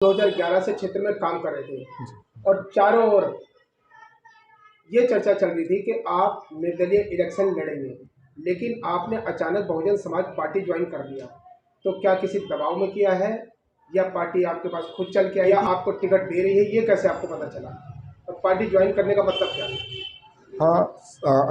2011 से क्षेत्र में काम कर रहे थे और चारों ओर ये चर्चा चल रही थी कि आप निर्दलीय इलेक्शन लड़ेंगे, लेकिन आपने अचानक बहुजन समाज पार्टी ज्वाइन कर लिया। तो क्या किसी दबाव में किया है या पार्टी आपके पास खुद चल के आई या आपको टिकट दे रही है, ये कैसे आपको पता चला और पार्टी ज्वाइन करने का मतलब क्या है? हाँ,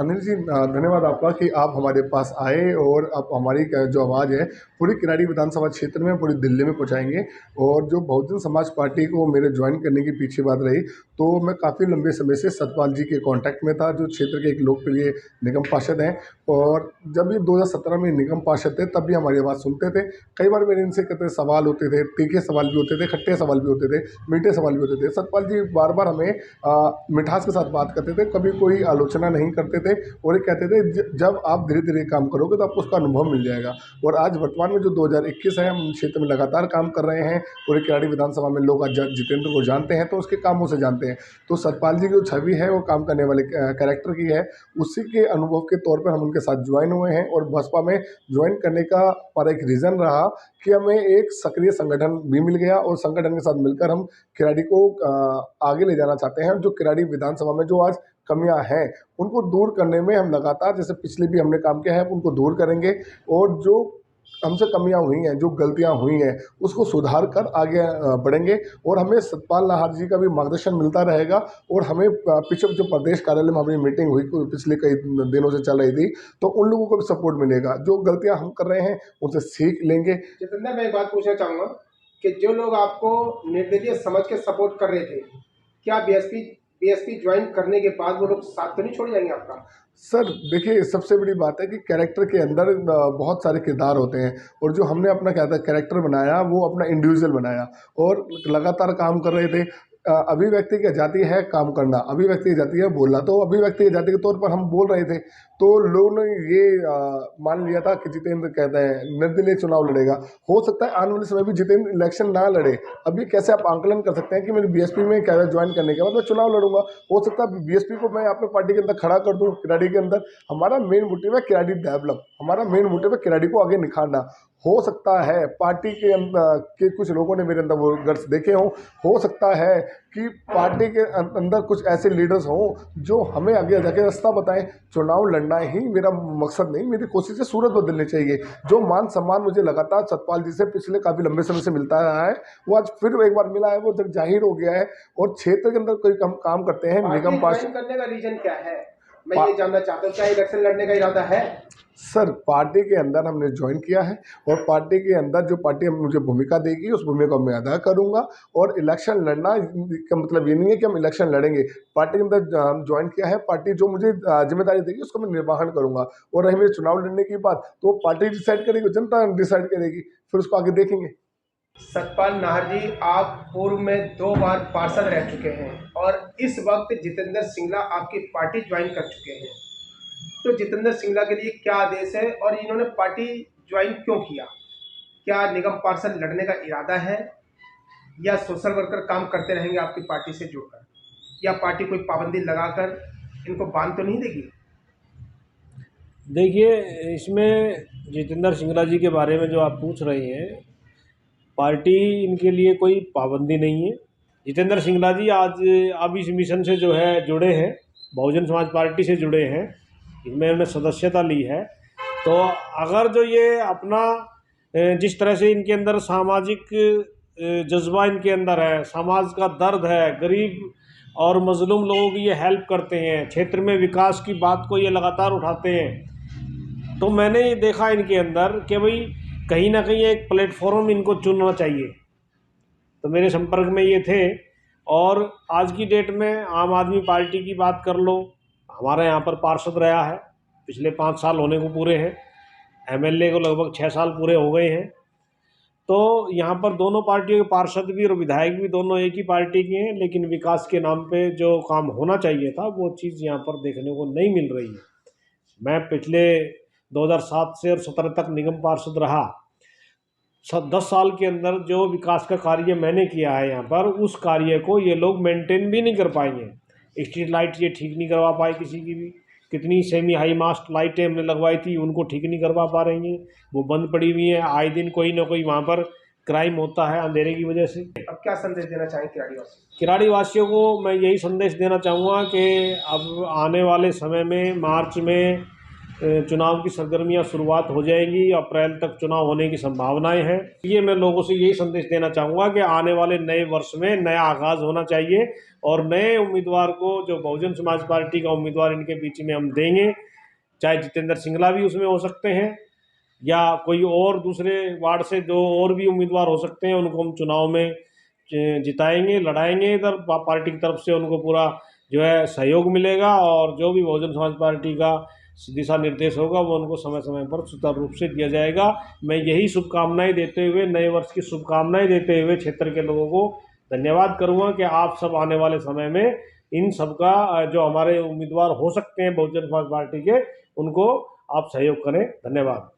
अनिल जी, धन्यवाद आपका कि आप हमारे पास आए और आप हमारी जो आवाज़ है पूरी किराड़ी विधानसभा क्षेत्र में, पूरी दिल्ली में पहुंचाएंगे। और जो बहुजन समाज पार्टी को मेरे ज्वाइन करने की पीछे बात रही, तो मैं काफ़ी लंबे समय से सतपाल जी के कांटेक्ट में था, जो क्षेत्र के एक लोकप्रिय निगम पार्षद हैं। और जब ये 2017 में निगम पार्षद थे, तब भी हमारी आवाज़ सुनते थे। कई बार मेरे इनसे कहते सवाल होते थे, तीखे सवाल भी होते थे, खट्टे सवाल भी होते थे, मीठे सवाल भी होते थे। सतपाल जी बार बार हमें मिठास के साथ बात करते थे, कभी कोई आलोचना नहीं करते थे। और ये कहते थे जब आप धीरे धीरे काम करोगे तो आपको उसका अनुभव मिल जाएगा। और आज वर्तमान में जो 2021 है, हम क्षेत्र में लगातार काम कर रहे हैं। पूरे किराड़ी विधानसभा में लोग आज जितेंद्र को जानते हैं, तो उसके कामों से जानते हैं। तो सतपाल जी की जो छवि है वो काम करने वाले कैरेक्टर की है, उसी के अनुभव के तौर पर हम उनके साथ ज्वाइन हुए हैं। और बसपा में ज्वाइन करने का हमारा एक रीज़न रहा कि हमें एक सक्रिय संगठन भी मिल गया, और संगठन के साथ मिलकर हम किराड़ी को आगे ले जाना चाहते हैं। जो किराड़ी विधानसभा में जो आज कमियां हैं, उनको दूर करने में हम लगातार, जैसे पिछले भी हमने काम किया है, उनको दूर करेंगे। और जो हमसे कमियां हुई हैं, जो गलतियां हुई हैं, उसको सुधार कर आगे बढ़ेंगे। और हमें सतपाल नाहर जी का भी मार्गदर्शन मिलता रहेगा। और हमें पीछे जो प्रदेश कार्यालय में हमारी मीटिंग हुई पिछले कई दिनों से चल रही थी, तो उन लोगों को भी सपोर्ट मिलेगा। जो गलतियां हम कर रहे हैं उनसे सीख लेंगे। जितेंद्र, मैं एक बात पूछना चाहूँगा कि जो लोग आपको निर्दलीय समझ के सपोर्ट कर रहे थे, क्या बीएसपी बीएसपी ज्वाइन करने के बाद वो लोग साथ तो नहीं छोड़ जाएंगे आपका? सर देखिए, सबसे बड़ी बात है कि कैरेक्टर के अंदर बहुत सारे किरदार होते हैं। और जो हमने अपना क्या था कैरेक्टर बनाया, वो अपना इंडिविजुअल बनाया और लगातार काम कर रहे थे। अभिव्यक्ति की जाती है काम करना, अभिव्यक्ति की जाती है बोलना। तो अभिव्यक्ति की जाति के तौर पर हम बोल रहे थे, तो लोगों ने ये मान लिया था कि जितेंद्र कहते हैं निर्दलीय चुनाव लड़ेगा। हो सकता है आने वाले समय भी जितेंद्र इलेक्शन ना लड़े। अभी कैसे आप आंकलन कर सकते हैं कि मेरे बीएसपी में क्या ज्वाइन करने के बाद मैं चुनाव लड़ूंगा? हो सकता है बीएसपी को मैं अपने पार्टी के अंदर खड़ा कर दूं, किराड़ी के अंदर। हमारा मेन मोटिव है किराड़ी डेवलप, हमारा मेन मोटिव है किराड़ी को आगे निखारना। हो सकता है पार्टी के अंदर के कुछ लोगों ने मेरे अंदर वो गट्स देखे हों। हो सकता है कि पार्टी के अंदर कुछ ऐसे लीडर्स हों जो हमें आगे जाके रास्ता बताएं। चुनाव लड़ना ही मेरा मकसद नहीं, मेरी कोशिश है सूरत बदलनी चाहिए। जो मान सम्मान मुझे लगातार सतपाल जी से पिछले काफ़ी लंबे समय से मिलता रहा है, वो आज फिर एक बार मिला है, वो जब जाहिर हो गया है। और क्षेत्र के अंदर कोई काम करते हैं निगम पास। करने का रीजन क्या है, मैं ये जानना चाहता हूँ, क्या इलेक्शन लड़ने का इरादा है? सर पार्टी के अंदर हमने ज्वाइन किया है, और पार्टी के अंदर जो पार्टी मुझे भूमिका देगी उस भूमिका को मैं अदा करूंगा। और इलेक्शन लड़ना का मतलब ये नहीं है कि हम इलेक्शन लड़ेंगे। पार्टी के अंदर हम ज्वाइन किया है, पार्टी जो मुझे जिम्मेदारी देगी उसको मैं निर्वहन करूंगा। और रही मेरे चुनाव लड़ने की बात, तो पार्टी डिसाइड करेगी, जनता डिसाइड करेगी, फिर उसको आगे देखेंगे। सतपाल नाहर जी, आप पूर्व में 2 बार पार्षद रह चुके हैं और इस वक्त जितेंद्र सिंगला आपकी पार्टी ज्वाइन कर चुके हैं। तो जितेंद्र सिंगला के लिए क्या आदेश है और इन्होंने पार्टी ज्वाइन क्यों किया? क्या निगम पार्षद लड़ने का इरादा है या सोशल वर्कर काम करते रहेंगे आपकी पार्टी से जुड़कर, या पार्टी कोई पाबंदी लगाकर इनको बांध तो नहीं देगी? देखिए, इसमें जितेंद्र सिंगला जी के बारे में जो आप पूछ रहे हैं, पार्टी इनके लिए कोई पाबंदी नहीं है। जितेंद्र सिंगला जी आज अब इस मिशन से जो है जुड़े हैं, बहुजन समाज पार्टी से जुड़े हैं, इनमें उन्होंने सदस्यता ली है। तो अगर जो ये अपना जिस तरह से इनके अंदर सामाजिक जज्बा इनके अंदर है, समाज का दर्द है, गरीब और मजलूम लोगों की ये हेल्प करते हैं, क्षेत्र में विकास की बात को ये लगातार उठाते हैं, तो मैंने ये देखा इनके अंदर कि भाई कहीं ना कहीं एक प्लेटफॉर्म इनको चुनना चाहिए। तो मेरे संपर्क में ये थे। और आज की डेट में आम आदमी पार्टी की बात कर लो, हमारे यहाँ पर पार्षद रहा है, पिछले 5 साल होने को पूरे हैं, एमएलए को लगभग 6 साल पूरे हो गए हैं। तो यहाँ पर दोनों पार्टियों के पार्षद भी और विधायक भी दोनों एक ही पार्टी के हैं, लेकिन विकास के नाम पे जो काम होना चाहिए था वो चीज़ यहाँ पर देखने को नहीं मिल रही है। मैं पिछले 2007 से और 17 तक निगम पार्षद रहा। 10 साल के अंदर जो विकास का कार्य मैंने किया है यहाँ पर, उस कार्य को ये लोग मेंटेन भी नहीं कर पाएंगे। स्ट्रीट लाइट ये ठीक नहीं करवा पाए किसी की भी। कितनी सेमी हाई मास्ट लाइटें हमने लगवाई थी, उनको ठीक नहीं करवा पा रही हैं, वो बंद पड़ी हुई हैं। आए दिन कोई ना कोई वहाँ पर क्राइम होता है अंधेरे की वजह से। अब क्या संदेश देना चाहेंगे किराड़ी वासी? किराड़ी वासियों को मैं यही संदेश देना चाहूँगा कि अब आने वाले समय में मार्च में चुनाव की सरगर्मियां शुरुआत हो जाएंगी, अप्रैल तक चुनाव होने की संभावनाएं हैं। ये मैं लोगों से यही संदेश देना चाहूँगा कि आने वाले नए वर्ष में नया आगाज़ होना चाहिए और नए उम्मीदवार को, जो बहुजन समाज पार्टी का उम्मीदवार इनके बीच में हम देंगे, चाहे जितेंद्र सिंगला भी उसमें हो सकते हैं या कोई और दूसरे वार्ड से जो और भी उम्मीदवार हो सकते हैं, उनको हम चुनाव में जिताएंगे, लड़ाएंगे। इधर पार्टी की तरफ से उनको पूरा जो है सहयोग मिलेगा और जो भी बहुजन समाज पार्टी का दिशा निर्देश होगा वो उनको समय समय पर सुचारू रूप से दिया जाएगा। मैं यही शुभकामनाएं देते हुए, नए वर्ष की शुभकामनाएं देते हुए क्षेत्र के लोगों को धन्यवाद करूंगा कि आप सब आने वाले समय में इन सब का जो हमारे उम्मीदवार हो सकते हैं बहुजन समाज पार्टी के, उनको आप सहयोग करें। धन्यवाद।